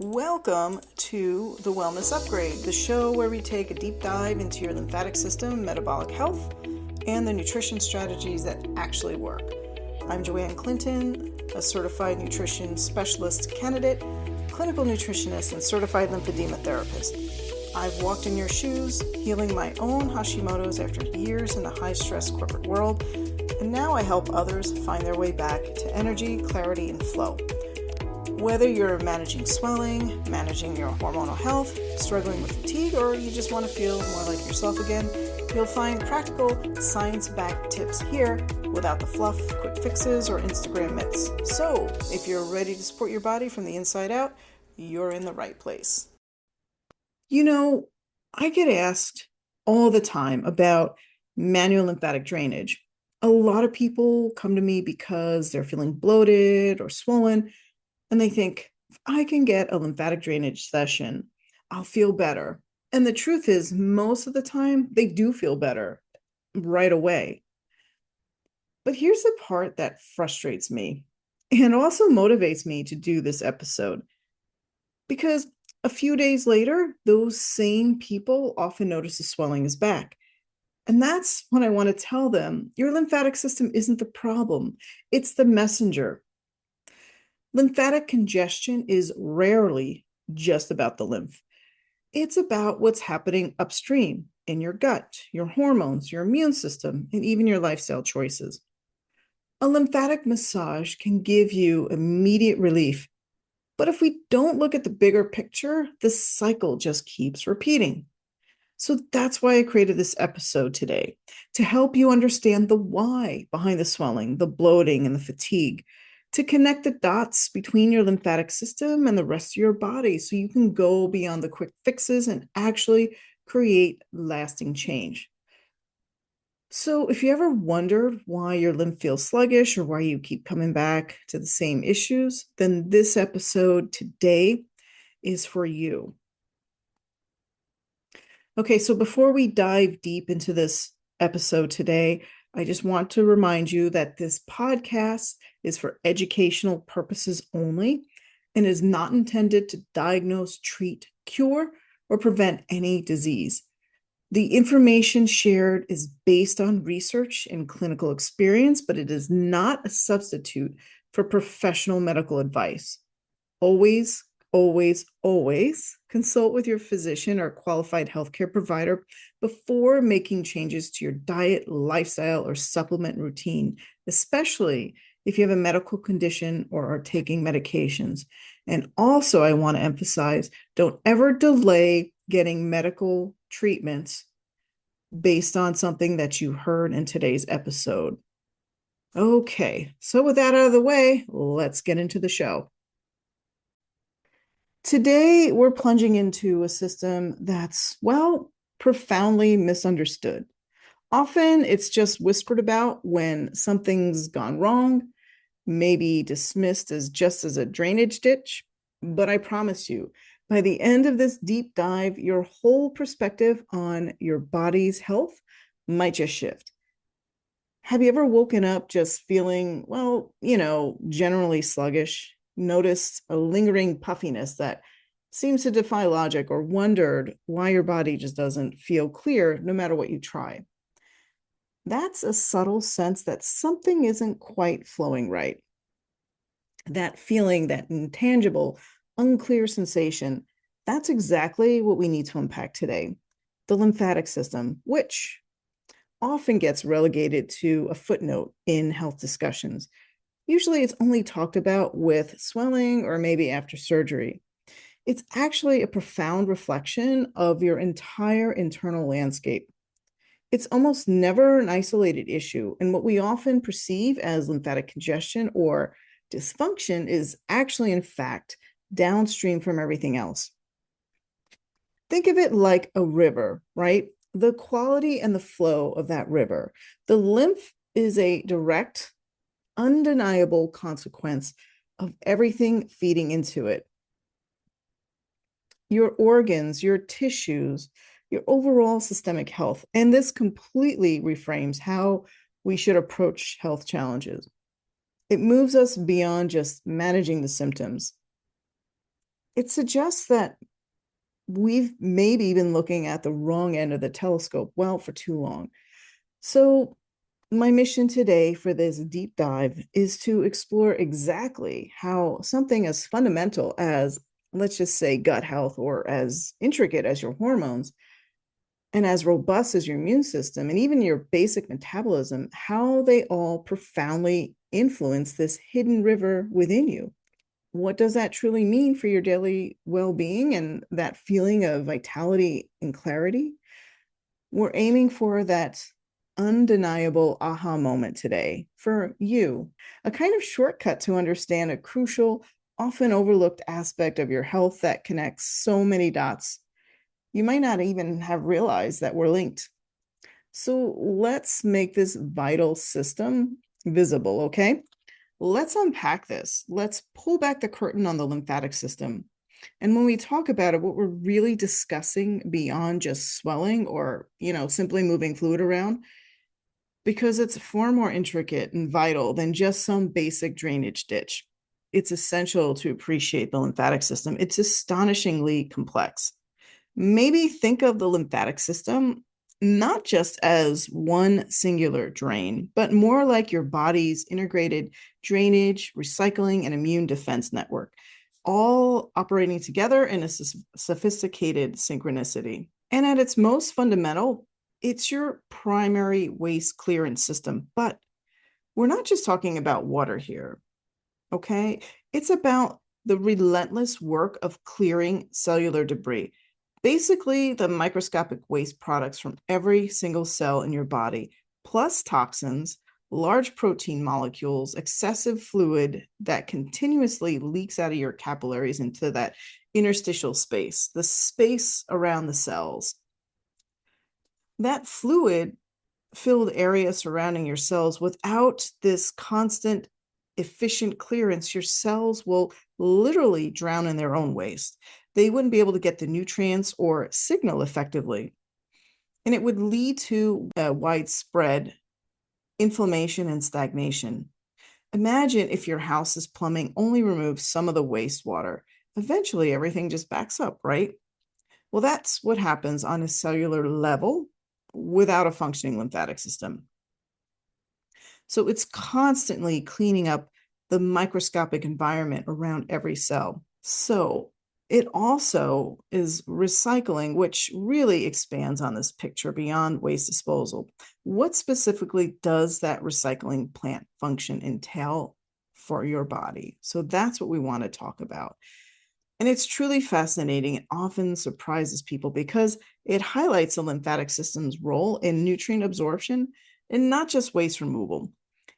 Welcome to the Wellness Upgrade, the show where we take a deep dive into your lymphatic system, metabolic health, and the nutrition strategies that actually work. I'm Joanne Clinton, a certified nutrition specialist candidate, clinical nutritionist, and certified lymphedema therapist. I've walked in your shoes, healing my own Hashimoto's after years in the high-stress corporate world, and now I help others find their way back to energy, clarity, and flow. Whether you're managing swelling, managing your hormonal health, struggling with fatigue, or you just want to feel more like yourself again, you'll find practical, science-backed tips here without the fluff, quick fixes, or Instagram myths. So, if you're ready to support your body from the inside out, you're in the right place. You know, I get asked all the time about manual lymphatic drainage. A lot of people come to me because they're feeling bloated or swollen, and they think, if I can get a lymphatic drainage session, I'll feel better. And the truth is, most of the time, they do feel better right away. But here's the part that frustrates me and also motivates me to do this episode. Because a few days later, those same people often notice the swelling is back. And that's when I want to tell them, your lymphatic system isn't the problem, it's the messenger. Lymphatic congestion is rarely just about the lymph. It's about what's happening upstream in your gut, your hormones, your immune system, and even your lifestyle choices. A lymphatic massage can give you immediate relief, but if we don't look at the bigger picture, the cycle just keeps repeating. So that's why I created this episode today, to help you understand the why behind the swelling, the bloating, and the fatigue, to connect the dots between your lymphatic system and the rest of your body so you can go beyond the quick fixes and actually create lasting change. So if you ever wondered why your lymph feels sluggish or why you keep coming back to the same issues, then this episode today is for you. Okay, so before we dive deep into this episode today, I just want to remind you that this podcast is for educational purposes only and is not intended to diagnose, treat, cure, or prevent any disease. The information shared is based on research and clinical experience, but it is not a substitute for professional medical advice. Always, always, always consult with your physician or qualified healthcare provider before making changes to your diet, lifestyle, or supplement routine, especially if you have a medical condition or are taking medications. And also, I want to emphasize, don't ever delay getting medical treatments based on something that you heard in today's episode. Okay, so with that out of the way, let's get into the show. Today, we're plunging into a system that's, well, profoundly misunderstood. Often, it's just whispered about when something's gone wrong, maybe dismissed as just as a drainage ditch. But I promise you, by the end of this deep dive, your whole perspective on your body's health might just shift. Have you ever woken up just feeling, well, generally sluggish? Noticed a lingering puffiness that seems to defy logic, or wondered why your body just doesn't feel clear no matter what you try? That's a subtle sense that something isn't quite flowing right. That feeling, that intangible, unclear sensation, that's exactly what we need to unpack today. The lymphatic system, which often gets relegated to a footnote in health discussions. Usually it's only talked about with swelling or maybe after surgery. It's actually a profound reflection of your entire internal landscape. It's almost never an isolated issue, and what we often perceive as lymphatic congestion or dysfunction is actually, in fact, downstream from everything else. Think of it like a river, right? The quality and the flow of that river. The lymph is a direct, undeniable consequence of everything feeding into it. Your organs, your tissues, your overall systemic health. And this completely reframes how we should approach health challenges. It moves us beyond just managing the symptoms. it suggests that we've maybe been looking at the wrong end of the telescope, well, for too long. So, my mission today for this deep dive is to explore exactly how something as fundamental as, let's just say, gut health, or as intricate as your hormones, and as robust as your immune system, and even your basic metabolism, how they all profoundly influence this hidden river within you. What does that truly mean for your daily well-being and that feeling of vitality and clarity? We're aiming for that undeniable aha moment today for you, a kind of shortcut to understand a crucial, often overlooked aspect of your health that connects so many dots. You might not even have realized that we're linked. So let's make this vital system visible, okay? Let's unpack this. Let's pull back the curtain on the lymphatic system. And when we talk about it, what we're really discussing beyond just swelling or, simply moving fluid around, because it's far more intricate and vital than just some basic drainage ditch. It's essential to appreciate the lymphatic system. It's astonishingly complex. Maybe think of the lymphatic system not just as one singular drain, but more like your body's integrated drainage, recycling, and immune defense network, all operating together in a sophisticated synchronicity. And at its most fundamental, it's your primary waste clearance system. But we're not just talking about water here, okay? It's about the relentless work of clearing cellular debris. Basically, the microscopic waste products from every single cell in your body, plus toxins, large protein molecules, excessive fluid that continuously leaks out of your capillaries into that interstitial space, the space around the cells. That fluid filled area surrounding your cells, without this constant, efficient clearance, your cells will literally drown in their own waste. They wouldn't be able to get the nutrients or signal effectively. And it would lead to widespread inflammation and stagnation. Imagine if your house's plumbing only removes some of the wastewater. Eventually, everything just backs up, right? Well, that's what happens on a cellular level without a functioning lymphatic system. So it's constantly cleaning up the microscopic environment around every cell. So it also is recycling, which really expands on this picture beyond waste disposal. What specifically does that recycling plant function entail for your body? So that's what we want to talk about. And it's truly fascinating and often surprises people because it highlights the lymphatic system's role in nutrient absorption and not just waste removal.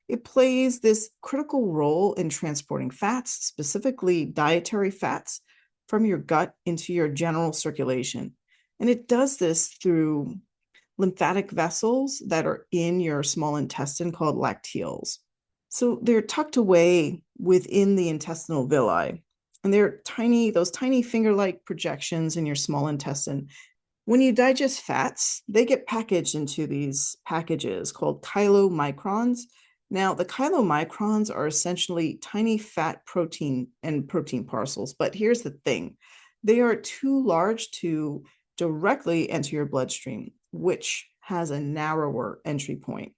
It plays this critical role in transporting fats, specifically dietary fats, from your gut into your general circulation. And it does this through lymphatic vessels that are in your small intestine called lacteals. So they're tucked away within the intestinal villi. And they're tiny, those tiny finger-like projections in your small intestine. When you digest fats, they get packaged into these packages called chylomicrons. Now, the chylomicrons are essentially tiny fat protein and protein parcels. But here's the thing. They are too large to directly enter your bloodstream, which has a narrower entry point.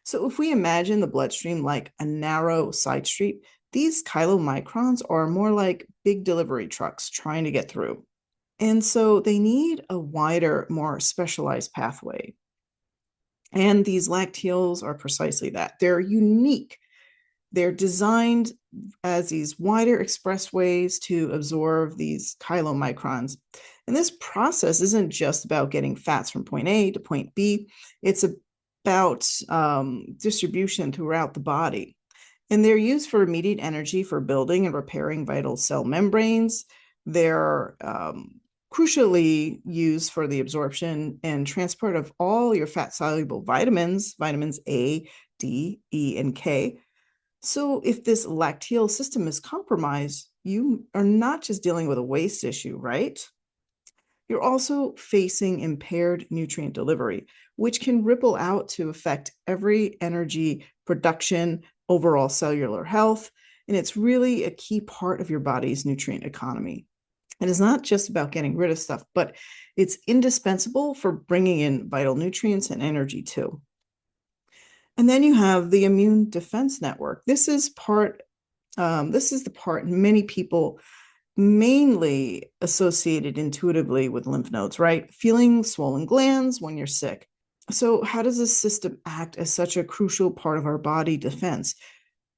So if we imagine the bloodstream like a narrow side street, these chylomicrons are more like big delivery trucks trying to get through. And so they need a wider, more specialized pathway. And these lacteals are precisely that. They're unique. They're designed as these wider expressways to absorb these chylomicrons. And this process isn't just about getting fats from point A to point B. It's about distribution throughout the body. And they're used for immediate energy for building and repairing vital cell membranes. They're crucially used for the absorption and transport of all your fat-soluble vitamins A, D, E, and K. So if this lacteal system is compromised, you are not just dealing with a waste issue, right? You're also facing impaired nutrient delivery, which can ripple out to affect every energy production, overall cellular health, and it's really a key part of your body's nutrient economy. It is not just about getting rid of stuff, but it's indispensable for bringing in vital nutrients and energy too. And then you have the immune defense network. This is the part many people mainly associated intuitively with lymph nodes, right? Feeling swollen glands when you're sick. So, how does this system act as such a crucial part of our body defense?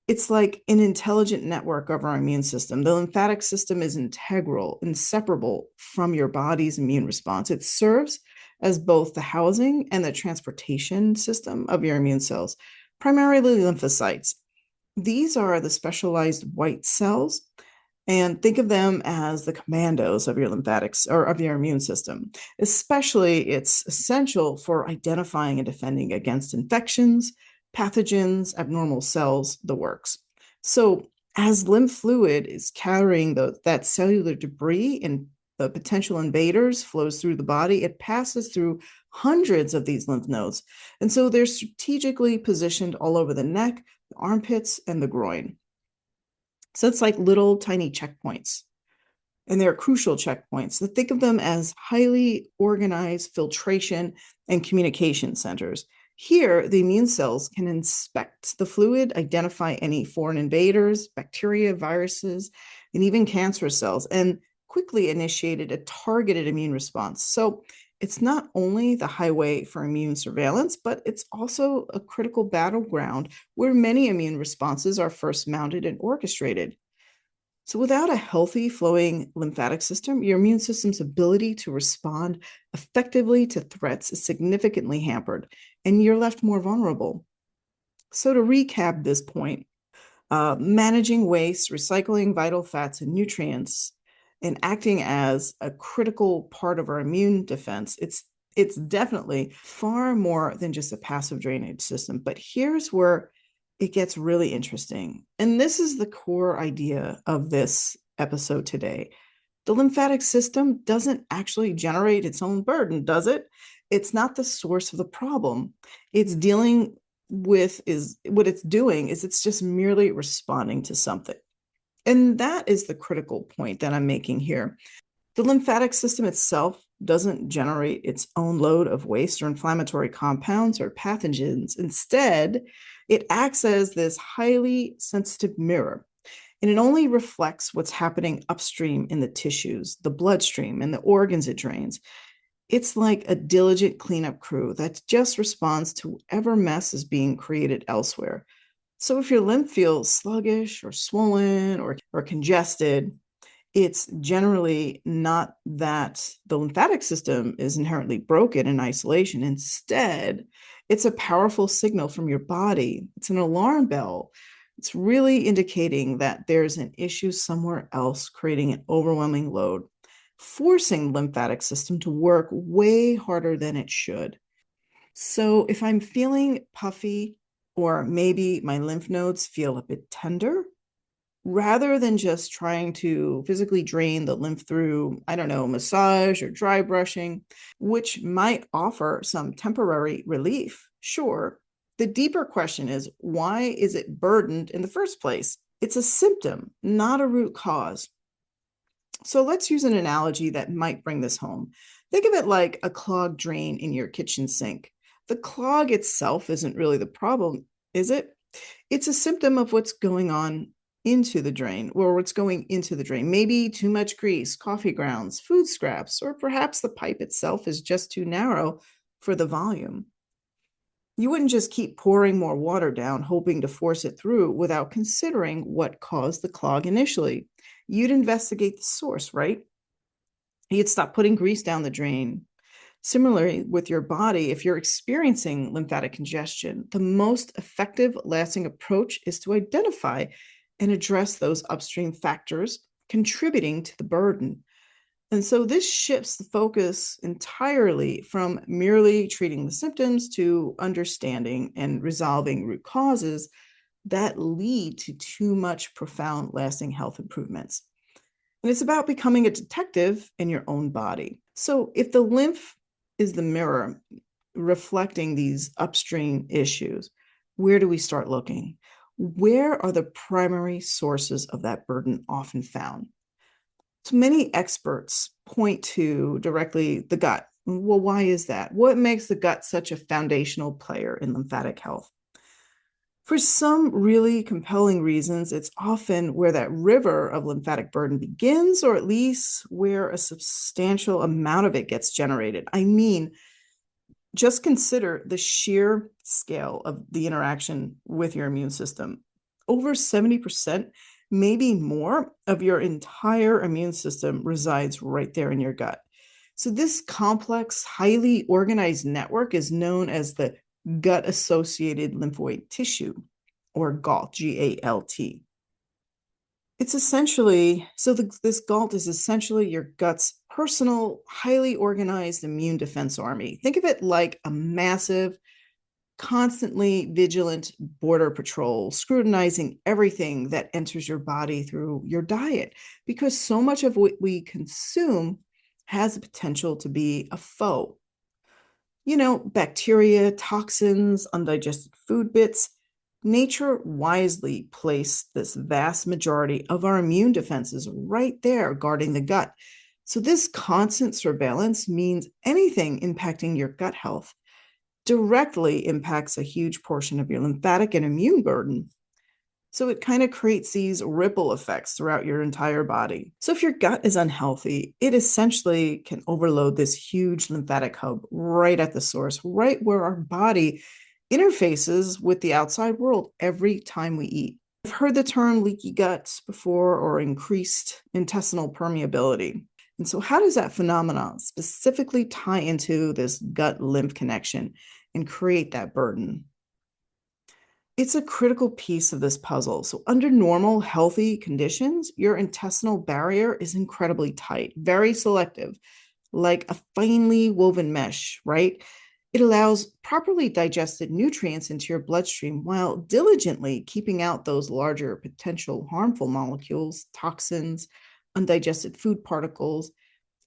It's like an intelligent network of our immune system. The lymphatic system is integral, inseparable from your body's immune response. It serves as both the housing and the transportation system of your immune cells, primarily lymphocytes. These are the specialized white cells, and think of them as the commandos of your lymphatics or of your immune system. Especially, it's essential for identifying and defending against infections, pathogens, abnormal cells, the works. So, as lymph fluid is carrying that cellular debris and the potential invaders flows through the body, it passes through hundreds of these lymph nodes. And so they're strategically positioned all over the neck, the armpits, and the groin. So it's like little tiny checkpoints, and they're crucial checkpoints. So think of them as highly organized filtration and communication centers. Here, the immune cells can inspect the fluid, identify any foreign invaders, bacteria, viruses, and even cancerous cells, and quickly initiated a targeted immune response. So it's not only the highway for immune surveillance, but it's also a critical battleground where many immune responses are first mounted and orchestrated. So, without a healthy, flowing lymphatic system, your immune system's ability to respond effectively to threats is significantly hampered, and you're left more vulnerable. So, to recap this point, managing waste, recycling vital fats and nutrients, and acting as a critical part of our immune defense, it's definitely far more than just a passive drainage system. But here's where it gets really interesting. And this is the core idea of this episode today. The lymphatic system doesn't actually generate its own burden, does it? It's not the source of the problem. It's dealing with is what it's doing is it's just merely responding to something. And that is the critical point that I'm making here. The lymphatic system itself doesn't generate its own load of waste or inflammatory compounds or pathogens. Instead, it acts as this highly sensitive mirror, and it only reflects what's happening upstream in the tissues, the bloodstream, and the organs it drains. It's like a diligent cleanup crew that just responds to whatever mess is being created elsewhere. So if your lymph feels sluggish or swollen or congested, it's generally not that the lymphatic system is inherently broken in isolation. Instead, it's a powerful signal from your body. It's an alarm bell. It's really indicating that there's an issue somewhere else, creating an overwhelming load, forcing the lymphatic system to work way harder than it should. So if I'm feeling puffy, or maybe my lymph nodes feel a bit tender, rather than just trying to physically drain the lymph through, I don't know, massage or dry brushing, which might offer some temporary relief, sure. The deeper question is, why is it burdened in the first place? It's a symptom, not a root cause. So let's use an analogy that might bring this home. Think of it like a clogged drain in your kitchen sink. The clog itself isn't really the problem, is it? It's a symptom of what's going on into the drain, or what's going into the drain. Maybe too much grease, coffee grounds, food scraps, or perhaps the pipe itself is just too narrow for the volume. You wouldn't just keep pouring more water down, hoping to force it through without considering what caused the clog initially. You'd investigate the source, right? You'd stop putting grease down the drain. Similarly, with your body, if you're experiencing lymphatic congestion, the most effective, lasting approach is to identify and address those upstream factors contributing to the burden. And so this shifts the focus entirely from merely treating the symptoms to understanding and resolving root causes that lead to too much profound, lasting health improvements. And it's about becoming a detective in your own body. So if the lymph is the mirror reflecting these upstream issues, where do we start looking? Where are the primary sources of that burden often found? So many experts point to directly the gut. Well, why is that? What makes the gut such a foundational player in lymphatic health? For some really compelling reasons, it's often where that river of lymphatic burden begins, or at least where a substantial amount of it gets generated. I mean, just consider the sheer scale of the interaction with your immune system. Over 70%, maybe more, of your entire immune system resides right there in your gut. So, this complex, highly organized network is known as the gut associated lymphoid tissue, or GALT, GALT. It's essentially, this GALT is essentially your gut's personal, highly organized immune defense army. Think of it like a massive, constantly vigilant border patrol, scrutinizing everything that enters your body through your diet, because so much of what we consume has the potential to be a foe. Bacteria, toxins, undigested food bits. Nature wisely placed this vast majority of our immune defenses right there guarding the gut. So, this constant surveillance means anything impacting your gut health directly impacts a huge portion of your lymphatic and immune burden. So it kind of creates these ripple effects throughout your entire body. So if your gut is unhealthy, it essentially can overload this huge lymphatic hub right at the source, right where our body interfaces with the outside world every time we eat. I've heard the term leaky gut before, or increased intestinal permeability. And so how does that phenomenon specifically tie into this gut lymph connection and create that burden? It's a critical piece of this puzzle. So under normal, healthy conditions, your intestinal barrier is incredibly tight, very selective, like a finely woven mesh, right? It allows properly digested nutrients into your bloodstream while diligently keeping out those larger potential harmful molecules, toxins, undigested food particles.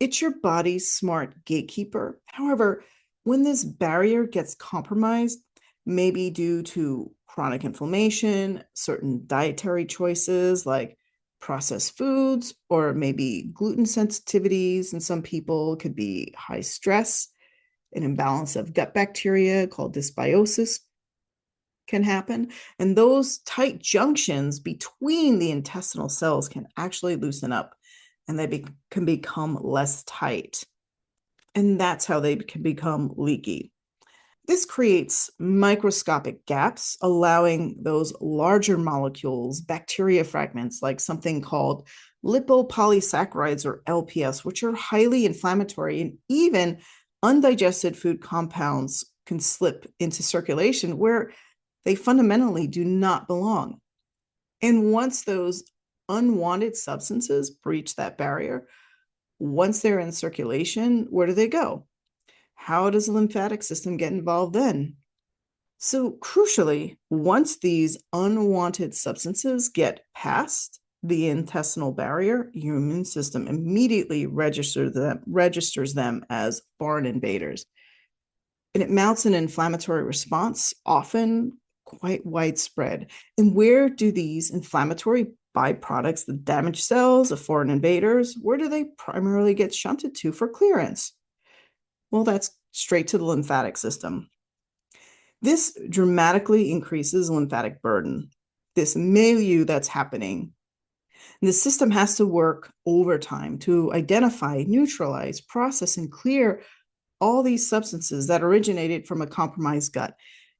It's your body's smart gatekeeper. However, when this barrier gets compromised, maybe due to chronic inflammation, certain dietary choices like processed foods, or maybe gluten sensitivities in some people, could be high stress, an imbalance of gut bacteria called dysbiosis can happen. And those tight junctions between the intestinal cells can actually loosen up, and they can become less tight. And that's how they can become leaky. This creates microscopic gaps, allowing those larger molecules, bacteria fragments, like something called lipopolysaccharides, or LPS, which are highly inflammatory, and even undigested food compounds can slip into circulation where they fundamentally do not belong. And once those unwanted substances breach that barrier, once they're in circulation, where do they go? How does the lymphatic system get involved then? So, crucially, once these unwanted substances get past the intestinal barrier, your immune system immediately registers them as foreign invaders. And it mounts an inflammatory response, often quite widespread. And where do these inflammatory byproducts, the damaged cells, the foreign invaders, where do they primarily get shunted to for clearance? Well, that's straight to the lymphatic system. This dramatically increases lymphatic burden, this milieu that's happening. And the system has to work overtime to identify, neutralize, process, and clear all these substances that originated from a compromised gut.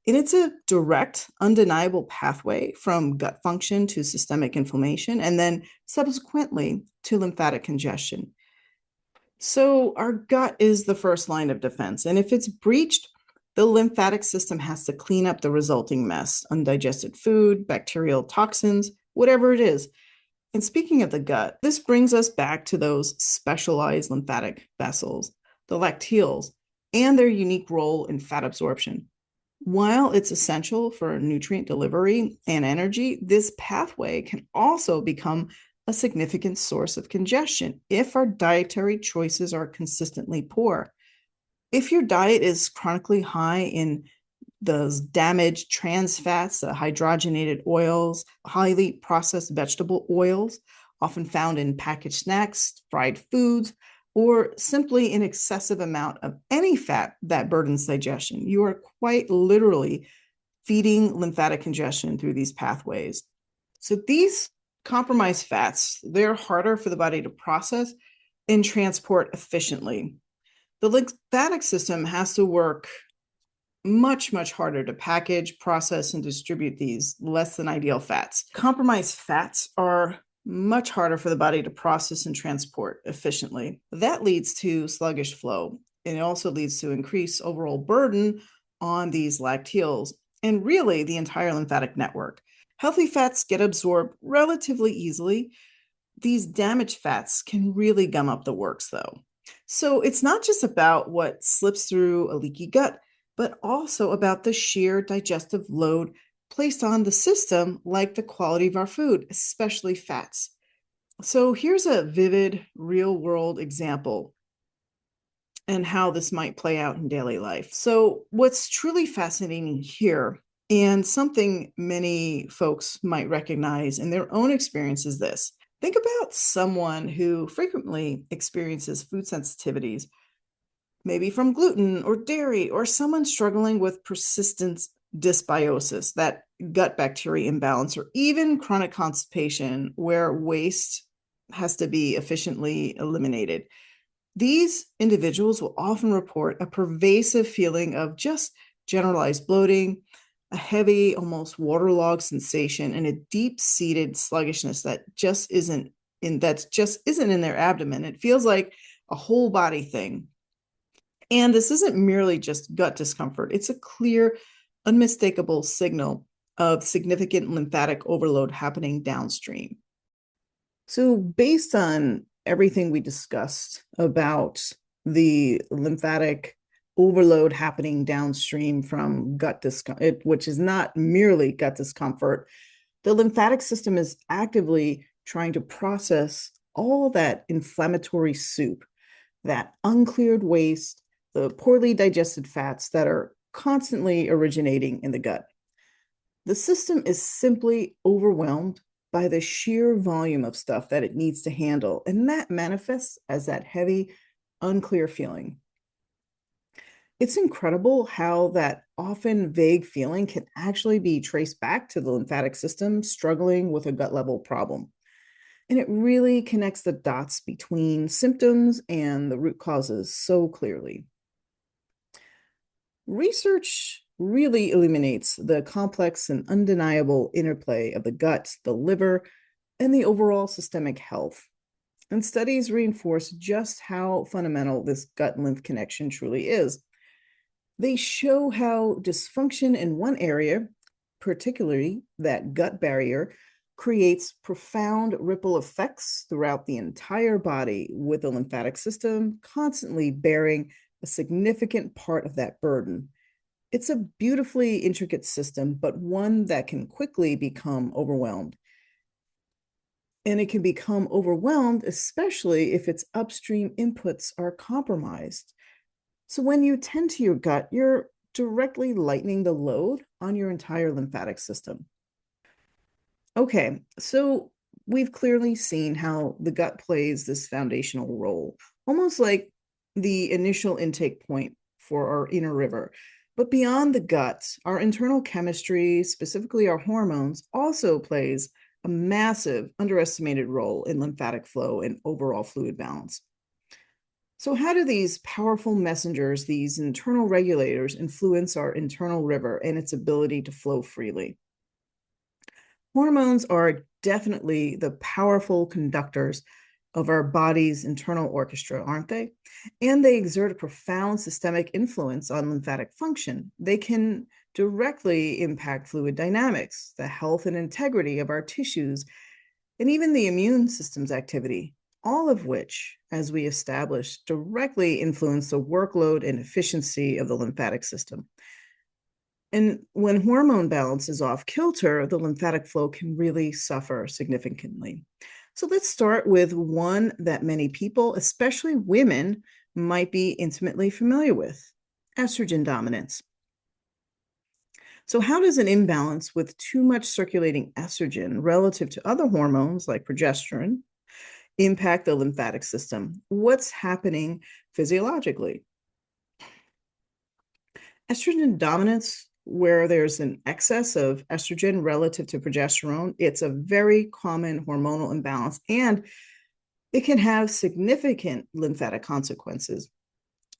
And it's a direct, undeniable pathway from gut function to systemic inflammation, and then subsequently to lymphatic congestion. So our gut is the first line of defense. And if it's breached, the lymphatic system has to clean up the resulting mess, undigested food, bacterial toxins, whatever it is. And speaking of the gut, this brings us back to those specialized lymphatic vessels, the lacteals, and their unique role in fat absorption. While it's essential for nutrient delivery and energy, this pathway can also become a significant source of congestion if our dietary choices are consistently poor. If your diet is chronically high in those damaged trans fats, hydrogenated oils, highly processed vegetable oils, often found in packaged snacks, fried foods, or simply an excessive amount of any fat that burdens digestion. You are quite literally feeding lymphatic congestion through these pathways. So these compromised fats, they're harder for the body to process and transport efficiently. The lymphatic system has to work much harder to package, process, and distribute these less than ideal fats. Compromised fats are much harder for the body to process and transport efficiently. That leads to sluggish flow, and it also leads to increased overall burden on these lacteals and really the entire lymphatic network. Healthy fats get absorbed relatively easily. These damaged fats can really gum up the works, though. So it's not just about what slips through a leaky gut, but also about the sheer digestive load placed on the system, like the quality of our food, especially fats. So here's a vivid real-world example and how this might play out in daily life. So what's truly fascinating here, and something many folks might recognize in their own experience, is this. Think about someone who frequently experiences food sensitivities, maybe from gluten or dairy, or someone struggling with persistent dysbiosis, that gut bacteria imbalance, or even chronic constipation where waste has to be efficiently eliminated. These individuals will often report a pervasive feeling of just generalized bloating, a heavy, almost waterlogged sensation, and a deep-seated sluggishness that just isn't in their abdomen. It feels like a whole body thing. And this isn't merely just gut discomfort. It's a clear, unmistakable signal of significant lymphatic overload happening downstream. So based on everything we discussed about the lymphatic overload happening downstream from gut discomfort, which is not merely gut discomfort, the lymphatic system is actively trying to process all that inflammatory soup, that uncleared waste, the poorly digested fats that are constantly originating in the gut. The system is simply overwhelmed by the sheer volume of stuff that it needs to handle, and that manifests as that heavy, unclear feeling. It's incredible how that often vague feeling can actually be traced back to the lymphatic system struggling with a gut level problem. And it really connects the dots between symptoms and the root causes so clearly. Research really illuminates the complex and undeniable interplay of the gut, the liver, and the overall systemic health. And studies reinforce just how fundamental this gut-lymph connection truly is. They show how dysfunction in one area, particularly that gut barrier, creates profound ripple effects throughout the entire body, with the lymphatic system constantly bearing a significant part of that burden. It's a beautifully intricate system, but one that can quickly become overwhelmed. And it can become overwhelmed, especially if its upstream inputs are compromised. So when you tend to your gut, you're directly lightening the load on your entire lymphatic system. Okay, so we've clearly seen how the gut plays this foundational role, almost like the initial intake point for our inner river. But beyond the gut, our internal chemistry, specifically our hormones, also plays a massive, underestimated role in lymphatic flow and overall fluid balance. So how do these powerful messengers, these internal regulators, influence our internal river and its ability to flow freely? Hormones are definitely the powerful conductors of our body's internal orchestra, aren't they? And they exert a profound systemic influence on lymphatic function. They can directly impact fluid dynamics, the health and integrity of our tissues, and even the immune system's activity, all of which, as we established, directly influence the workload and efficiency of the lymphatic system. And when hormone balance is off kilter, the lymphatic flow can really suffer significantly. So let's start with one that many people, especially women, might be intimately familiar with: estrogen dominance. So how does an imbalance with too much circulating estrogen relative to other hormones like progesterone, impact the lymphatic system? What's happening physiologically? Estrogen dominance, where there's an excess of estrogen relative to progesterone, it's a very common hormonal imbalance, and it can have significant lymphatic consequences.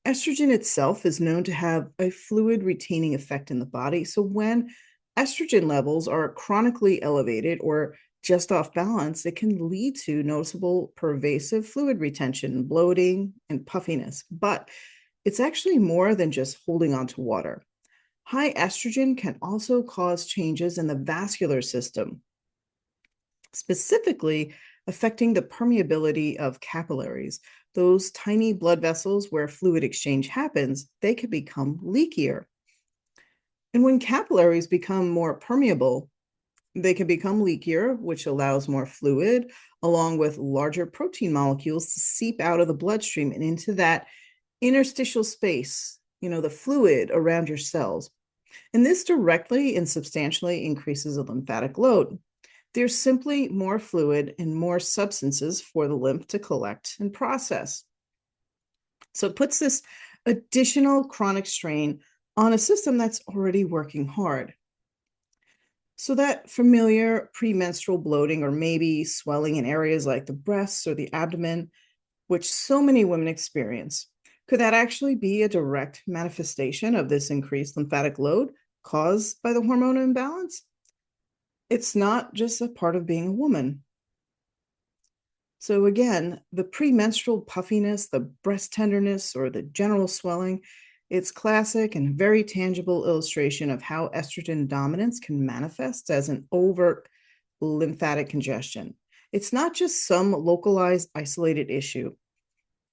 Estrogen itself is known to have a fluid retaining effect in the body. So when estrogen levels are chronically elevated or just off balance, it can lead to noticeable pervasive fluid retention, bloating, and puffiness. But it's actually more than just holding on to water. High estrogen can also cause changes in the vascular system, specifically affecting the permeability of capillaries. Those tiny blood vessels where fluid exchange happens, they can become leakier. And when capillaries become more permeable, they can become leakier, which allows more fluid, along with larger protein molecules to seep out of the bloodstream and into that interstitial space, the fluid around your cells. And this directly and substantially increases the lymphatic load. There's simply more fluid and more substances for the lymph to collect and process. So it puts this additional chronic strain on a system that's already working hard. So that familiar premenstrual bloating or maybe swelling in areas like the breasts or the abdomen, which so many women experience, could that actually be a direct manifestation of this increased lymphatic load caused by the hormonal imbalance? It's not just a part of being a woman. So again, the premenstrual puffiness, the breast tenderness, or the general swelling, it's classic and very tangible illustration of how estrogen dominance can manifest as an overt lymphatic congestion. It's not just some localized, isolated issue.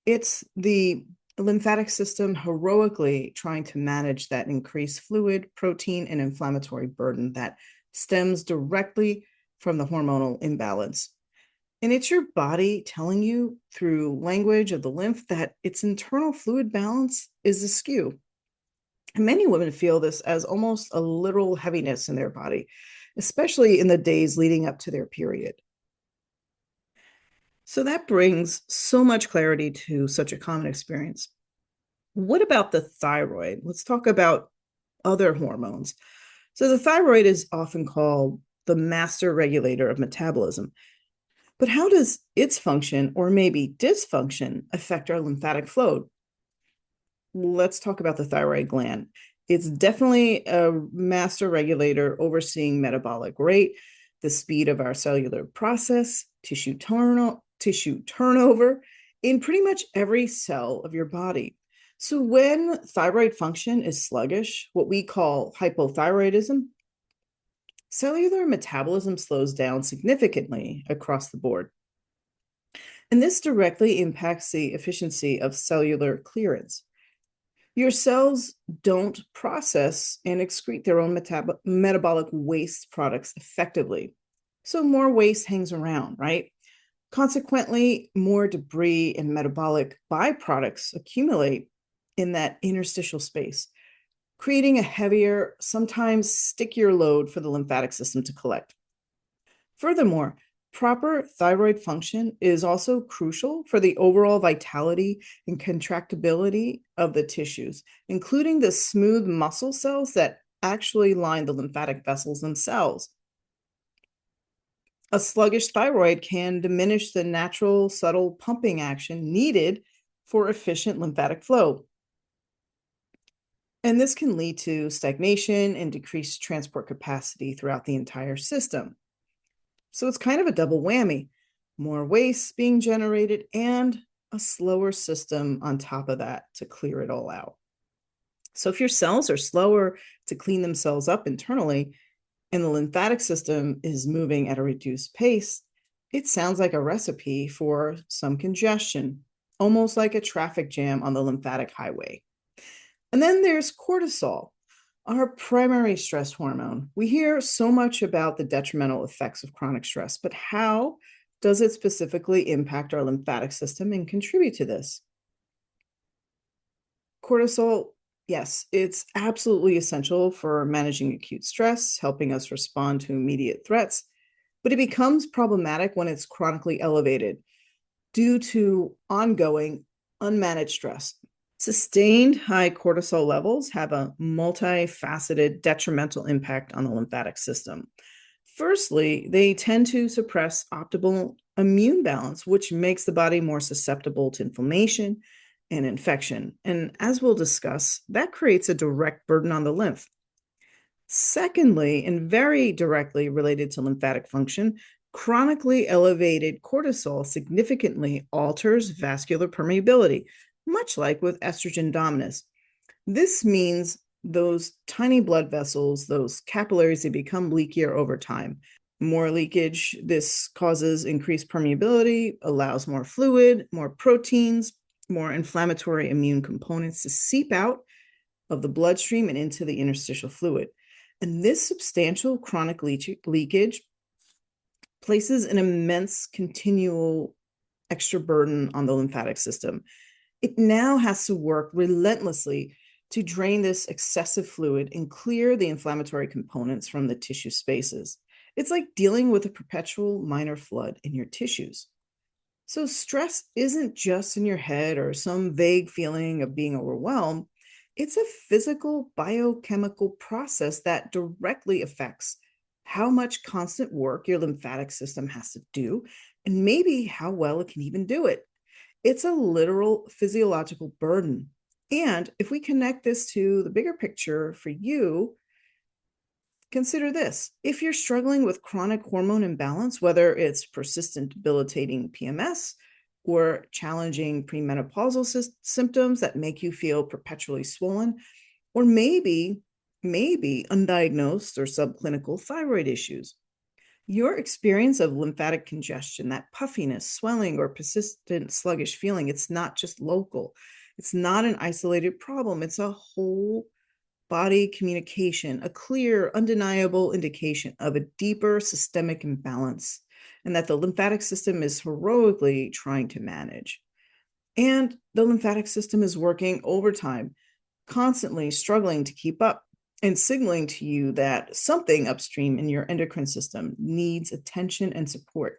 It's the lymphatic system heroically trying to manage that increased fluid, protein, and inflammatory burden that stems directly from the hormonal imbalance. And it's your body telling you through language of the lymph that its internal fluid balance is askew. And many women feel this as almost a literal heaviness in their body, especially in the days leading up to their period. So that brings so much clarity to such a common experience. What about the thyroid? Let's talk about other hormones. So the thyroid is often called the master regulator of metabolism. But how does its function or maybe dysfunction affect our lymphatic flow? Let's talk about the thyroid gland. It's definitely a master regulator overseeing metabolic rate, the speed of our cellular process, tissue turnover in pretty much every cell of your body. So when thyroid function is sluggish, what we call hypothyroidism, cellular metabolism slows down significantly across the board. And this directly impacts the efficiency of cellular clearance. Your cells don't process and excrete their own metabolic waste products effectively. So more waste hangs around, right? Consequently, more debris and metabolic byproducts accumulate in that interstitial space, creating a heavier, sometimes stickier load for the lymphatic system to collect. Furthermore, proper thyroid function is also crucial for the overall vitality and contractibility of the tissues, including the smooth muscle cells that actually line the lymphatic vessels themselves. A sluggish thyroid can diminish the natural, subtle pumping action needed for efficient lymphatic flow. And this can lead to stagnation and decreased transport capacity throughout the entire system. So it's kind of a double whammy, more waste being generated and a slower system on top of that to clear it all out. So if your cells are slower to clean themselves up internally and the lymphatic system is moving at a reduced pace, it sounds like a recipe for some congestion, almost like a traffic jam on the lymphatic highway. And then there's cortisol, our primary stress hormone. We hear so much about the detrimental effects of chronic stress, but how does it specifically impact our lymphatic system and contribute to this? Cortisol, yes, it's absolutely essential for managing acute stress, helping us respond to immediate threats, but it becomes problematic when it's chronically elevated. due to ongoing unmanaged stress. Sustained high cortisol levels have a multifaceted detrimental impact on the lymphatic system. Firstly, they tend to suppress optimal immune balance, which makes the body more susceptible to inflammation and infection. And as we'll discuss, that creates a direct burden on the lymph. Secondly, and very directly related to lymphatic function, chronically elevated cortisol significantly alters vascular permeability, much like with estrogen dominance. This means those tiny blood vessels, those capillaries, they become leakier over time. More leakage, this causes increased permeability, allows more fluid, more proteins, more inflammatory immune components to seep out of the bloodstream and into the interstitial fluid. And this substantial chronic leakage places an immense continual extra burden on the lymphatic system. It now has to work relentlessly to drain this excessive fluid and clear the inflammatory components from the tissue spaces. It's like dealing with a perpetual minor flood in your tissues. So stress isn't just in your head or some vague feeling of being overwhelmed. It's a physical biochemical process that directly affects how much constant work your lymphatic system has to do, and maybe how well it can even do it. It's a literal physiological burden. And if we connect this to the bigger picture for you, consider this. If you're struggling with chronic hormone imbalance, whether it's persistent debilitating PMS or challenging premenopausal symptoms that make you feel perpetually swollen, or maybe undiagnosed or subclinical thyroid issues, your experience of lymphatic congestion, that puffiness, swelling, or persistent sluggish feeling, it's not just local. It's not an isolated problem. It's a whole body communication, a clear, undeniable indication of a deeper systemic imbalance, and that the lymphatic system is heroically trying to manage. And the lymphatic system is working overtime, constantly struggling to keep up and signaling to you that something upstream in your endocrine system needs attention and support.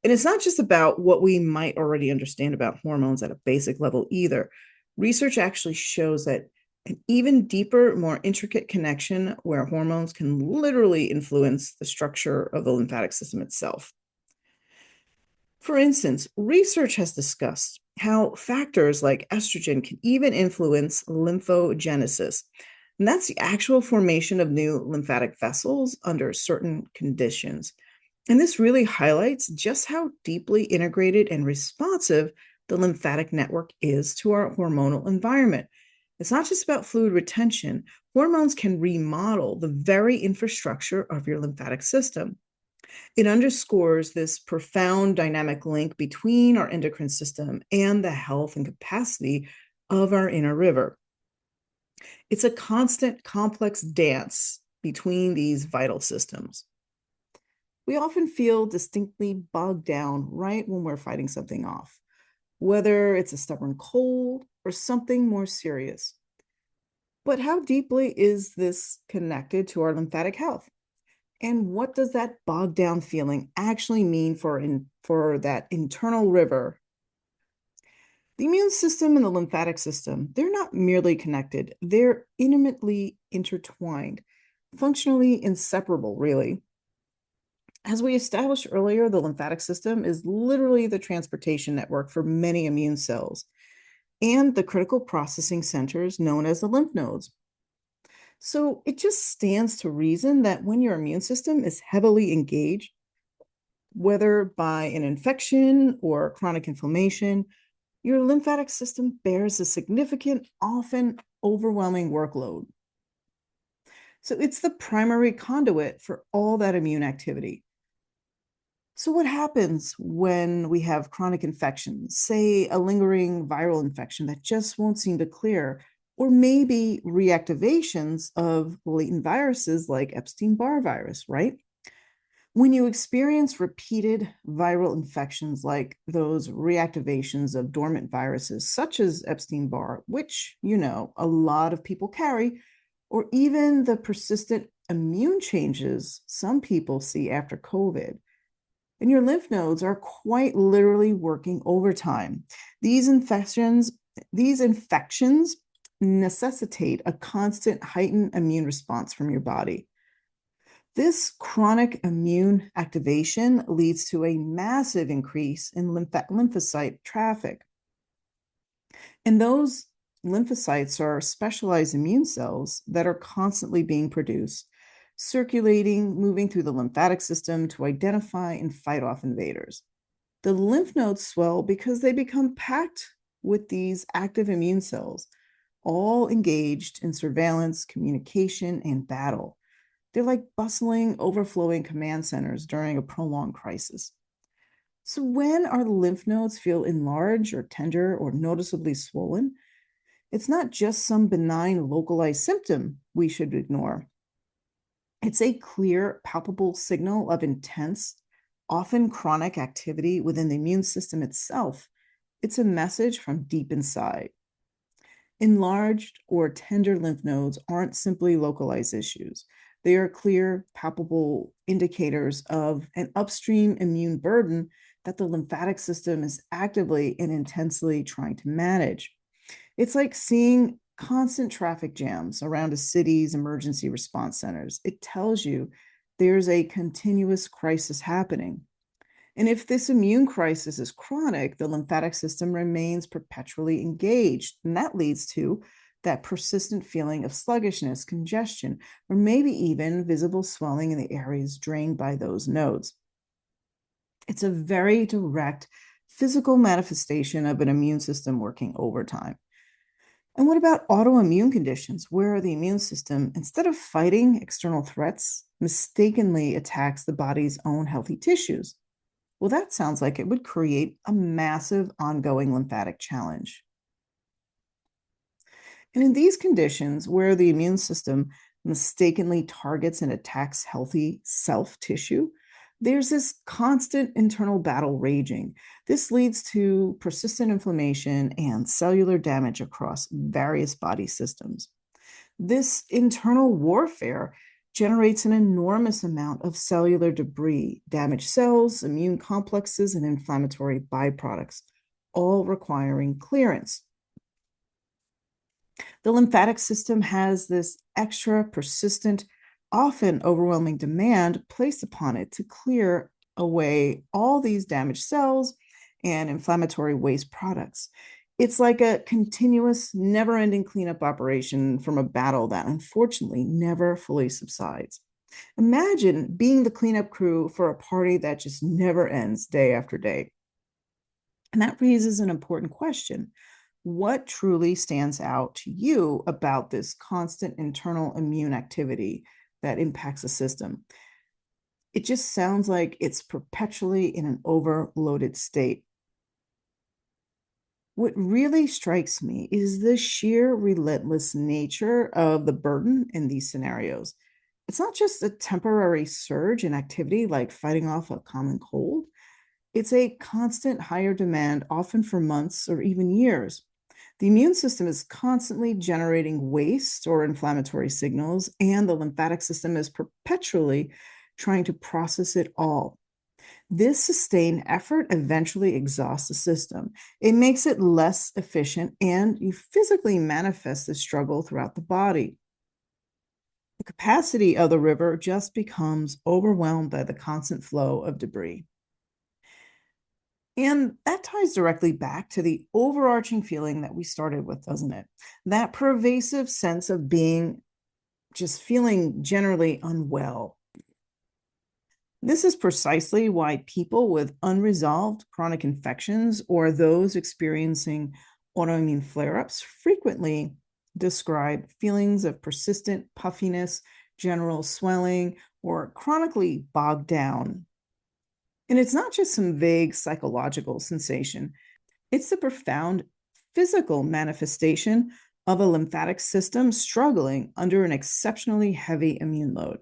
And it's not just about what we might already understand about hormones at a basic level either. Research actually shows that an even deeper, more intricate connection where hormones can literally influence the structure of the lymphatic system itself. For instance, research has discussed how factors like estrogen can even influence lymphogenesis. And that's the actual formation of new lymphatic vessels under certain conditions. And this really highlights just how deeply integrated and responsive the lymphatic network is to our hormonal environment. It's not just about fluid retention. Hormones can remodel the very infrastructure of your lymphatic system. It underscores this profound dynamic link between our endocrine system and the health and capacity of our inner river. It's a constant, complex dance between these vital systems. We often feel distinctly bogged down right when we're fighting something off, whether it's a stubborn cold or something more serious. But how deeply is this connected to our lymphatic health? And what does that bogged down feeling actually mean for that internal river? The immune system and the lymphatic system, they're not merely connected, they're intimately intertwined, functionally inseparable, really. As we established earlier, the lymphatic system is literally the transportation network for many immune cells and the critical processing centers known as the lymph nodes. So it just stands to reason that when your immune system is heavily engaged, whether by an infection or chronic inflammation, your lymphatic system bears a significant, often overwhelming workload. So it's the primary conduit for all that immune activity. So what happens when we have chronic infections, say a lingering viral infection that just won't seem to clear, or maybe reactivations of latent viruses like Epstein-Barr virus, right? When you experience repeated viral infections like those reactivations of dormant viruses, such as Epstein-Barr, which, a lot of people carry, or even the persistent immune changes some people see after COVID, And your lymph nodes are quite literally working overtime. These infections necessitate a constant heightened immune response from your body. This chronic immune activation leads to a massive increase in lymphocyte traffic. And those lymphocytes are specialized immune cells that are constantly being produced, circulating, moving through the lymphatic system to identify and fight off invaders. The lymph nodes swell because they become packed with these active immune cells, all engaged in surveillance, communication, and battle. They're like bustling, overflowing command centers during a prolonged crisis. So, when our lymph nodes feel enlarged or tender or noticeably swollen, it's not just some benign localized symptom we should ignore. It's a clear, palpable signal of intense, often chronic activity within the immune system itself. It's a message from deep inside. Enlarged or tender lymph nodes aren't simply localized issues. They are clear, palpable indicators of an upstream immune burden that the lymphatic system is actively and intensely trying to manage. It's like seeing constant traffic jams around a city's emergency response centers. It tells you there's a continuous crisis happening. And if this immune crisis is chronic, the lymphatic system remains perpetually engaged. And that leads to that persistent feeling of sluggishness, congestion, or maybe even visible swelling in the areas drained by those nodes. It's a very direct physical manifestation of an immune system working overtime. And what about autoimmune conditions where the immune system, instead of fighting external threats, mistakenly attacks the body's own healthy tissues? Well, that sounds like it would create a massive ongoing lymphatic challenge. And in these conditions, where the immune system mistakenly targets and attacks healthy self tissue, there's this constant internal battle raging. This leads to persistent inflammation and cellular damage across various body systems. This internal warfare generates an enormous amount of cellular debris, damaged cells, immune complexes, and inflammatory byproducts, all requiring clearance. The lymphatic system has this extra persistent, often overwhelming demand placed upon it to clear away all these damaged cells and inflammatory waste products. It's like a continuous, never-ending cleanup operation from a battle that unfortunately never fully subsides. Imagine being the cleanup crew for a party that just never ends day after day. And that raises an important question. What truly stands out to you about this constant internal immune activity that impacts the system? It just sounds like it's perpetually in an overloaded state. What really strikes me is the sheer relentless nature of the burden in these scenarios. It's not just a temporary surge in activity like fighting off a common cold. It's a constant higher demand, often for months or even years. The immune system is constantly generating waste or inflammatory signals, and the lymphatic system is perpetually trying to process it all. This sustained effort eventually exhausts the system. It makes it less efficient, and you physically manifest the struggle throughout the body. The capacity of the river just becomes overwhelmed by the constant flow of debris. And that ties directly back to the overarching feeling that we started with, doesn't it? That pervasive sense of being just feeling generally unwell. This is precisely why people with unresolved chronic infections or those experiencing autoimmune flare-ups frequently describe feelings of persistent puffiness, general swelling, or chronically bogged down. And it's not just some vague psychological sensation. It's the profound physical manifestation of a lymphatic system struggling under an exceptionally heavy immune load.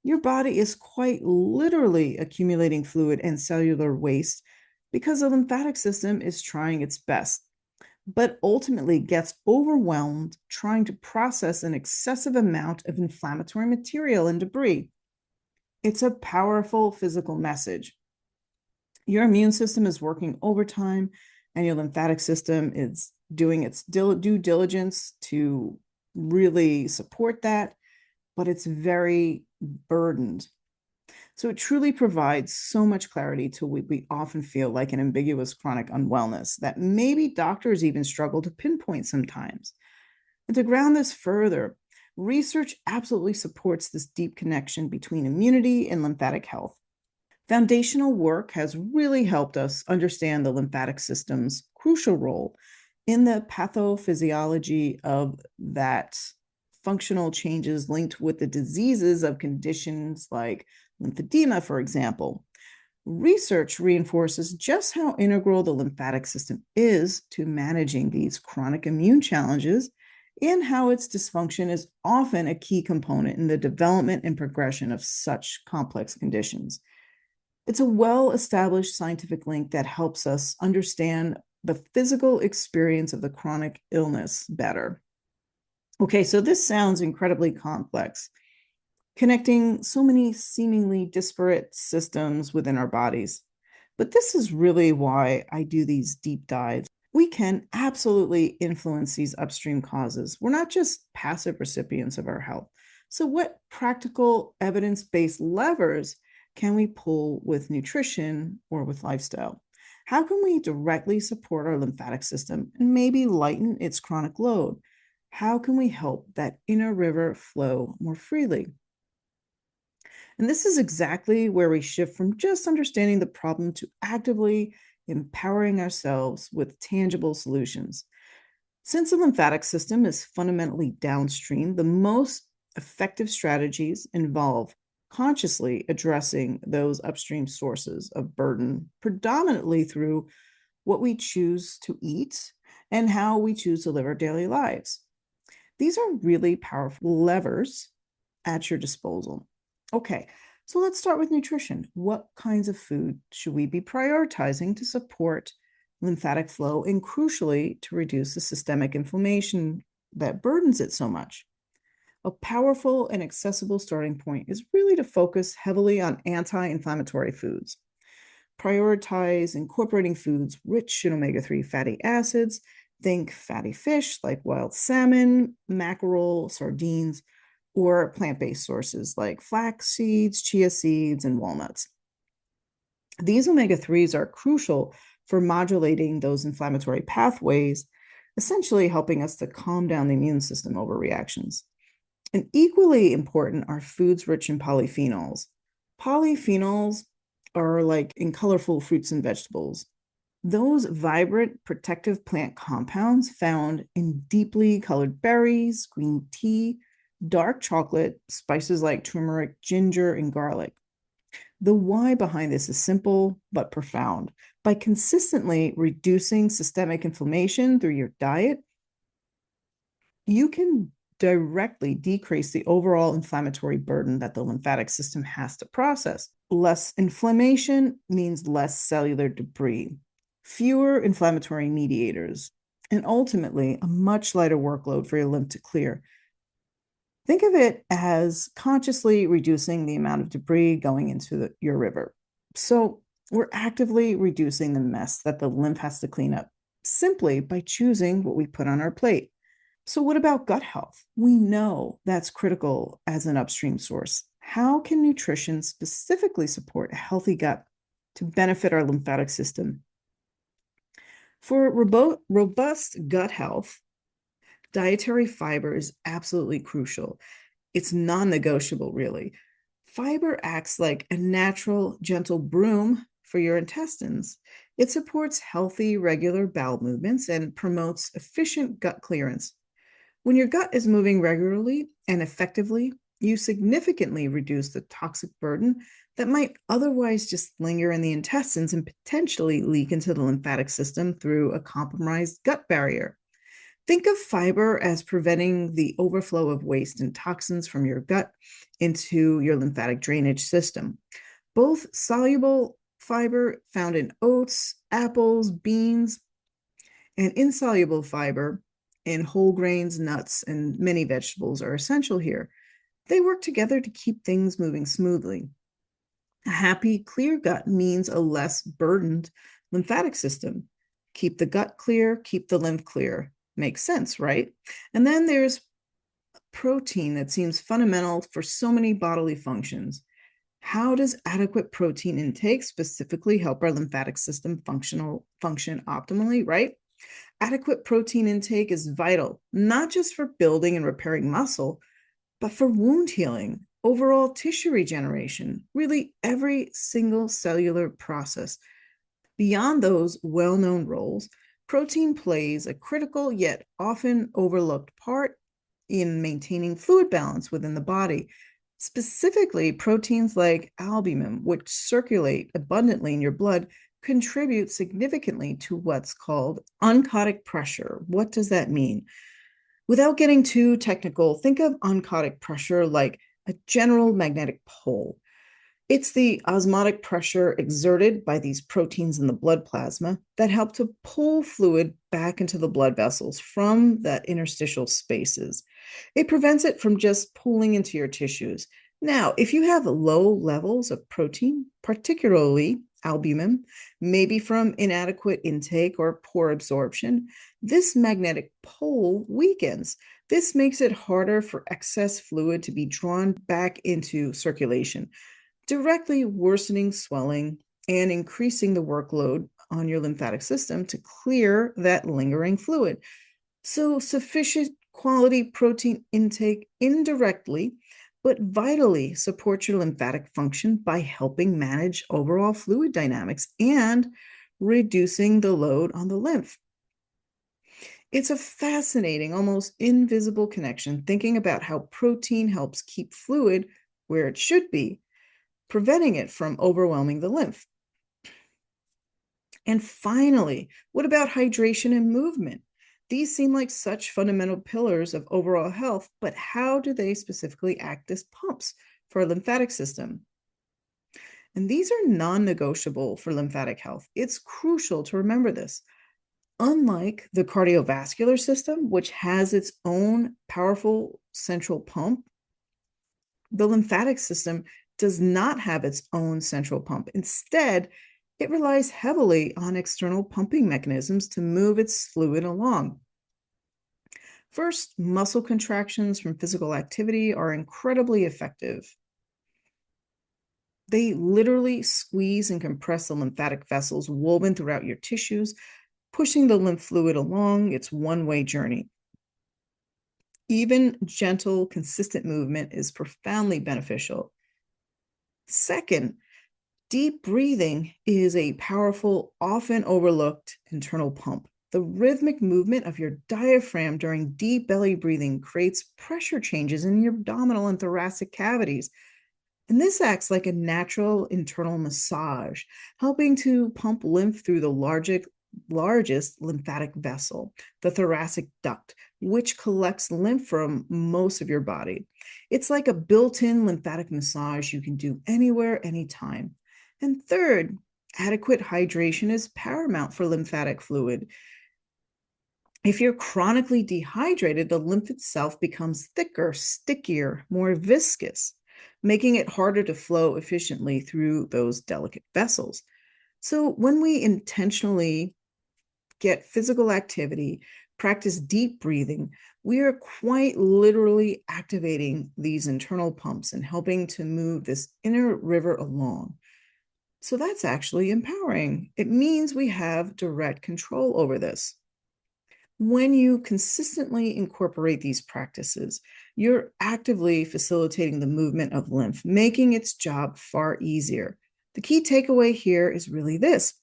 Your body is quite literally accumulating fluid and cellular waste because the lymphatic system is trying its best, but ultimately gets overwhelmed trying to process an excessive amount of inflammatory material and debris. It's a powerful physical message. Your immune system is working overtime, and your lymphatic system is doing its due diligence to really support that, but it's very burdened. So it truly provides so much clarity to what we often feel like an ambiguous chronic unwellness that maybe doctors even struggle to pinpoint sometimes. And to ground this further, research absolutely supports this deep connection between immunity and lymphatic health. Foundational work has really helped us understand the lymphatic system's crucial role in the pathophysiology of that functional changes linked with the diseases of conditions like lymphedema, for example. Research reinforces just how integral the lymphatic system is to managing these chronic immune challenges and how its dysfunction is often a key component in the development and progression of such complex conditions. It's a well-established scientific link that helps us understand the physical experience of the chronic illness better. Okay, so this sounds incredibly complex, connecting so many seemingly disparate systems within our bodies. But this is really why I do these deep dives. We can absolutely influence these upstream causes. We're not just passive recipients of our health. So, what practical evidence-based levers can we pull with nutrition or with lifestyle? How can we directly support our lymphatic system and maybe lighten its chronic load? How can we help that inner river flow more freely? And this is exactly where we shift from just understanding the problem to actively empowering ourselves with tangible solutions. Since the lymphatic system is fundamentally downstream, the most effective strategies involve consciously addressing those upstream sources of burden, predominantly through what we choose to eat and how we choose to live our daily lives. These are really powerful levers at your disposal. Okay, so let's start with nutrition. What kinds of food should we be prioritizing to support lymphatic flow and, crucially, to reduce the systemic inflammation that burdens it so much? A powerful and accessible starting point is really to focus heavily on anti-inflammatory foods. Prioritize incorporating foods rich in omega-3 fatty acids. Think fatty fish like wild salmon, mackerel, sardines, or plant-based sources like flax seeds, chia seeds, and walnuts. These omega-3s are crucial for modulating those inflammatory pathways, essentially helping us to calm down the immune system overreactions. And equally important are foods rich in polyphenols. Polyphenols are like in colorful fruits and vegetables. Those vibrant protective plant compounds found in deeply colored berries, green tea, dark chocolate, spices like turmeric, ginger, and garlic. The why behind this is simple but profound. By consistently reducing systemic inflammation through your diet, you can directly decrease the overall inflammatory burden that the lymphatic system has to process. Less inflammation means less cellular debris, fewer inflammatory mediators, and ultimately a much lighter workload for your lymph to clear. Think of it as consciously reducing the amount of debris going into your river. So we're actively reducing the mess that the lymph has to clean up simply by choosing what we put on our plate. So what about gut health? We know that's critical as an upstream source. How can nutrition specifically support a healthy gut to benefit our lymphatic system? For robust gut health, dietary fiber is absolutely crucial. It's non-negotiable, really. Fiber acts like a natural, gentle broom for your intestines. It supports healthy, regular bowel movements and promotes efficient gut clearance. When your gut is moving regularly and effectively, you significantly reduce the toxic burden that might otherwise just linger in the intestines and potentially leak into the lymphatic system through a compromised gut barrier. Think of fiber as preventing the overflow of waste and toxins from your gut into your lymphatic drainage system. Both soluble fiber found in oats, apples, beans, and insoluble fiber in whole grains, nuts, and many vegetables are essential here. They work together to keep things moving smoothly. A happy, clear gut means a less burdened lymphatic system. Keep the gut clear, keep the lymph clear. Makes sense, right? And then there's protein that seems fundamental for so many bodily functions. How does adequate protein intake specifically help our lymphatic system function optimally, right? Adequate protein intake is vital, not just for building and repairing muscle, but for wound healing, overall tissue regeneration, really every single cellular process. Beyond those well known roles, protein plays a critical yet often overlooked part in maintaining fluid balance within the body. Specifically, proteins like albumin, which circulate abundantly in your blood, contribute significantly to what's called oncotic pressure. What does that mean? Without getting too technical, think of oncotic pressure like a general magnetic pole. It's the osmotic pressure exerted by these proteins in the blood plasma that help to pull fluid back into the blood vessels from the interstitial spaces. It prevents it from just pooling into your tissues. Now, if you have low levels of protein, particularly albumin, maybe from inadequate intake or poor absorption, this magnetic pole weakens. This makes it harder for excess fluid to be drawn back into circulation, directly worsening swelling and increasing the workload on your lymphatic system to clear that lingering fluid. So, sufficient quality protein intake indirectly but vitally supports your lymphatic function by helping manage overall fluid dynamics and reducing the load on the lymph. It's a fascinating, almost invisible connection, thinking about how protein helps keep fluid where it should be, preventing it from overwhelming the lymph. And finally, what about hydration and movement? These seem like such fundamental pillars of overall health, but how do they specifically act as pumps for our lymphatic system? And these are non-negotiable for lymphatic health. It's crucial to remember this. Unlike the cardiovascular system, which has its own powerful central pump, the lymphatic system does not have its own central pump. Instead, it relies heavily on external pumping mechanisms to move its fluid along. First, muscle contractions from physical activity are incredibly effective. They literally squeeze and compress the lymphatic vessels woven throughout your tissues, pushing the lymph fluid along its one-way journey. Even gentle, consistent movement is profoundly beneficial. Second, deep breathing is a powerful, often overlooked internal pump. The rhythmic movement of your diaphragm during deep belly breathing creates pressure changes in your abdominal and thoracic cavities. And this acts like a natural internal massage, helping to pump lymph through the largest lymphatic vessel, the thoracic duct, which collects lymph from most of your body. It's like a built-in lymphatic massage you can do anywhere, anytime. And third, adequate hydration is paramount for lymphatic fluid. If you're chronically dehydrated, the lymph itself becomes thicker, stickier, more viscous, making it harder to flow efficiently through those delicate vessels. So when we intentionally get physical activity, practice deep breathing, we are quite literally activating these internal pumps and helping to move this inner river along. So that's actually empowering. It means we have direct control over this. When you consistently incorporate these practices, you're actively facilitating the movement of lymph, making its job far easier. The key takeaway here is really this.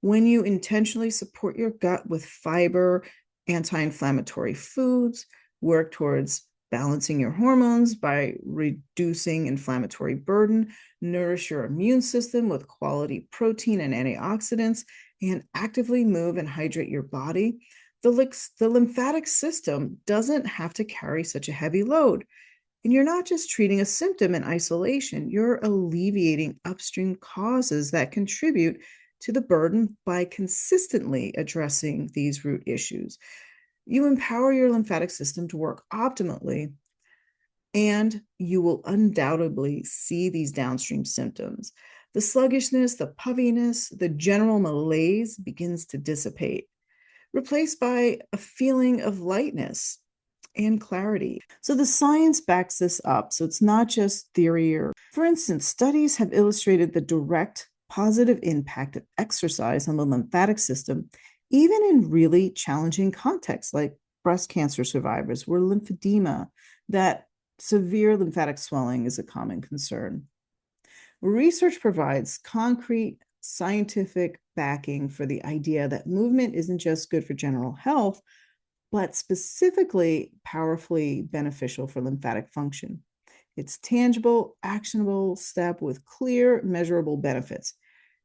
When you intentionally support your gut with fiber, anti-inflammatory foods, work towards balancing your hormones by reducing inflammatory burden, nourish your immune system with quality protein and antioxidants, and actively move and hydrate your body, the lymphatic system doesn't have to carry such a heavy load. And you're not just treating a symptom in isolation, you're alleviating upstream causes that contribute to the burden by consistently addressing these root issues. You empower your lymphatic system to work optimally, and you will undoubtedly see these downstream symptoms. The sluggishness, the puffiness, the general malaise begins to dissipate, replaced by a feeling of lightness and clarity. So the science backs this up. So it's not just theory. For instance, studies have illustrated the direct positive impact of exercise on the lymphatic system, even in really challenging contexts like breast cancer survivors, where lymphedema, that severe lymphatic swelling, is a common concern. Research provides concrete scientific backing for the idea that movement isn't just good for general health, but specifically powerfully beneficial for lymphatic function. It's tangible, actionable step with clear, measurable benefits.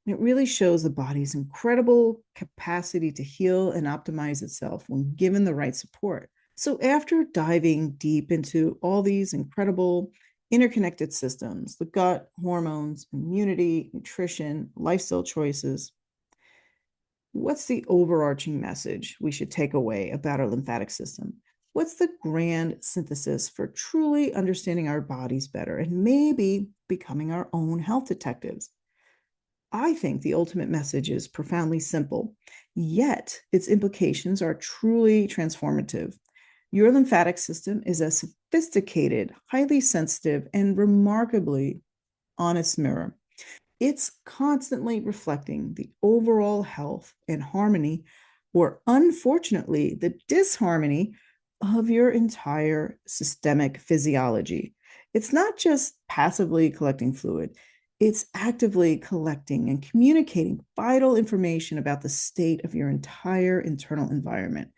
And it really shows the body's incredible capacity to heal and optimize itself when given the right support. So after diving deep into all these incredible interconnected systems, the gut, hormones, immunity, nutrition, lifestyle choices, what's the overarching message we should take away about our lymphatic system? What's the grand synthesis for truly understanding our bodies better and maybe becoming our own health detectives? I think the ultimate message is profoundly simple, yet its implications are truly transformative. Your lymphatic system is a sophisticated, highly sensitive, and remarkably honest mirror. It's constantly reflecting the overall health and harmony, or unfortunately, the disharmony of your entire systemic physiology. It's not just passively collecting fluid, it's actively collecting and communicating vital information about the state of your entire internal environment.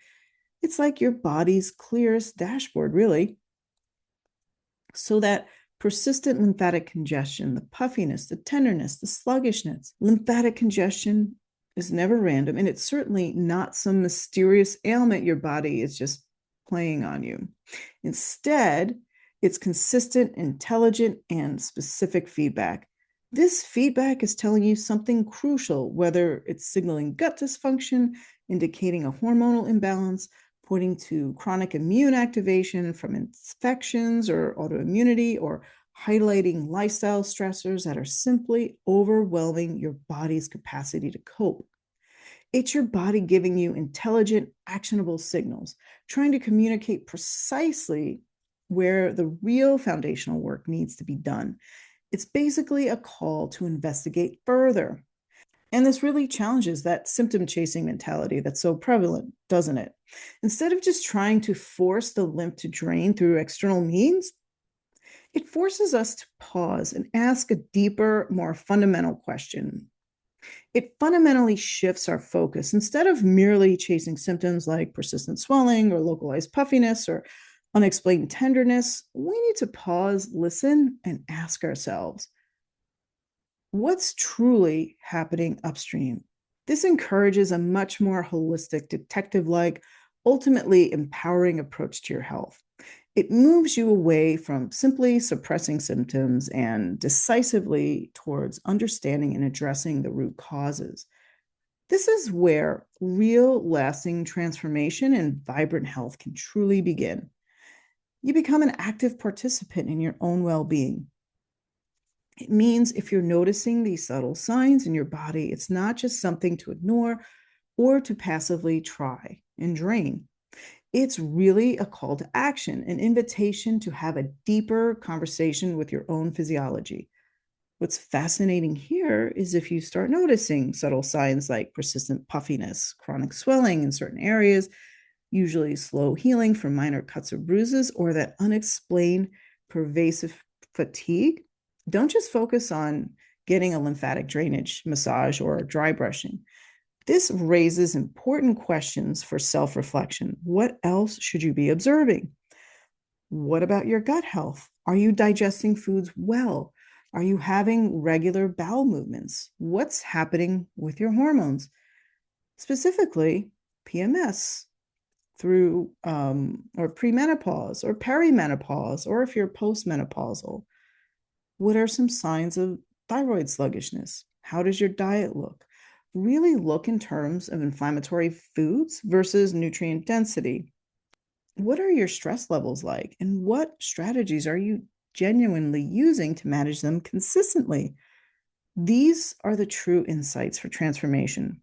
It's like your body's clearest dashboard, really. So that persistent lymphatic congestion, the puffiness, the tenderness, the sluggishness, lymphatic congestion is never random, and it's certainly not some mysterious ailment your body is just playing on you. Instead, it's consistent, intelligent, and specific feedback. This feedback is telling you something crucial, whether it's signaling gut dysfunction, indicating a hormonal imbalance, pointing to chronic immune activation from infections or autoimmunity, or highlighting lifestyle stressors that are simply overwhelming your body's capacity to cope. It's your body giving you intelligent, actionable signals, trying to communicate precisely where the real foundational work needs to be done. It's basically a call to investigate further. And this really challenges that symptom chasing mentality that's so prevalent, doesn't it? Instead of just trying to force the lymph to drain through external means, it forces us to pause and ask a deeper, more fundamental question. It fundamentally shifts our focus. Instead of merely chasing symptoms like persistent swelling or localized puffiness or unexplained tenderness, we need to pause, listen, and ask ourselves, what's truly happening upstream? This encourages a much more holistic, detective-like, ultimately empowering approach to your health. It moves you away from simply suppressing symptoms and decisively towards understanding and addressing the root causes. This is where real, lasting transformation and vibrant health can truly begin. You become an active participant in your own well-being. It means if you're noticing these subtle signs in your body, it's not just something to ignore or to passively try and drain. It's really a call to action, an invitation to have a deeper conversation with your own physiology. What's fascinating here is if you start noticing subtle signs like persistent puffiness, chronic swelling in certain areas, usually slow healing from minor cuts or bruises, or that unexplained pervasive fatigue, don't just focus on getting a lymphatic drainage massage or dry brushing. This raises important questions for self-reflection. What else should you be observing? What about your gut health? Are you digesting foods well? Are you having regular bowel movements? What's happening with your hormones? Specifically, PMS through or premenopause or perimenopause, or if you're postmenopausal. What are some signs of thyroid sluggishness? How does your diet look? Really look in terms of inflammatory foods versus nutrient density. What are your stress levels like? And what strategies are you genuinely using to manage them consistently? These are the true insights for transformation.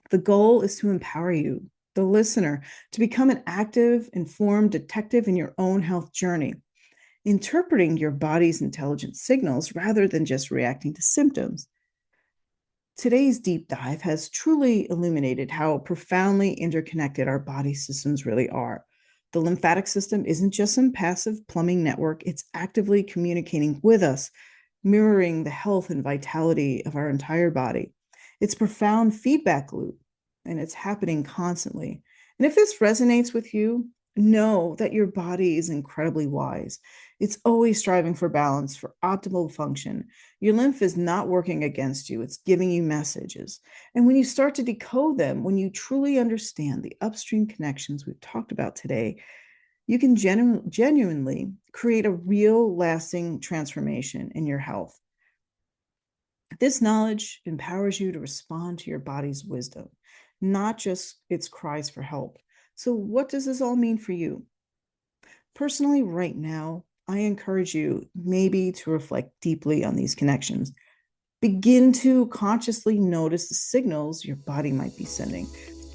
The goal is to empower you, the listener, to become an active, informed detective in your own health journey, interpreting your body's intelligent signals rather than just reacting to symptoms. Today's deep dive has truly illuminated how profoundly interconnected our body systems really are. The lymphatic system isn't just some passive plumbing network, it's actively communicating with us, mirroring the health and vitality of our entire body. It's a profound feedback loop, and it's happening constantly. And if this resonates with you, know that your body is incredibly wise. It's always striving for balance, for optimal function. Your lymph is not working against you, it's giving you messages. And when you start to decode them, when you truly understand the upstream connections we've talked about today, you can genuinely create a real lasting transformation in your health. This knowledge empowers you to respond to your body's wisdom, not just its cries for help. So, what does this all mean for you? Personally, right now, I encourage you maybe to reflect deeply on these connections. Begin to consciously notice the signals your body might be sending.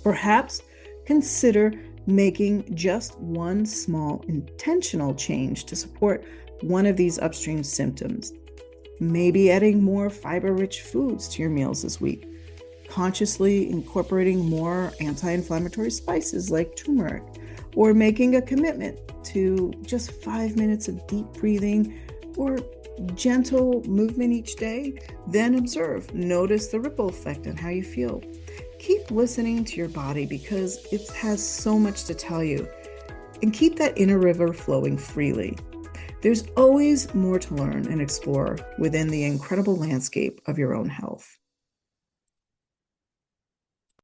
Perhaps consider making just one small intentional change to support one of these upstream symptoms. Maybe adding more fiber-rich foods to your meals this week. Consciously incorporating more anti-inflammatory spices like turmeric, or making a commitment to just 5 minutes of deep breathing or gentle movement each day. Then observe, notice the ripple effect on how you feel. Keep listening to your body because it has so much to tell you, and keep that inner river flowing freely. There's always more to learn and explore within the incredible landscape of your own health.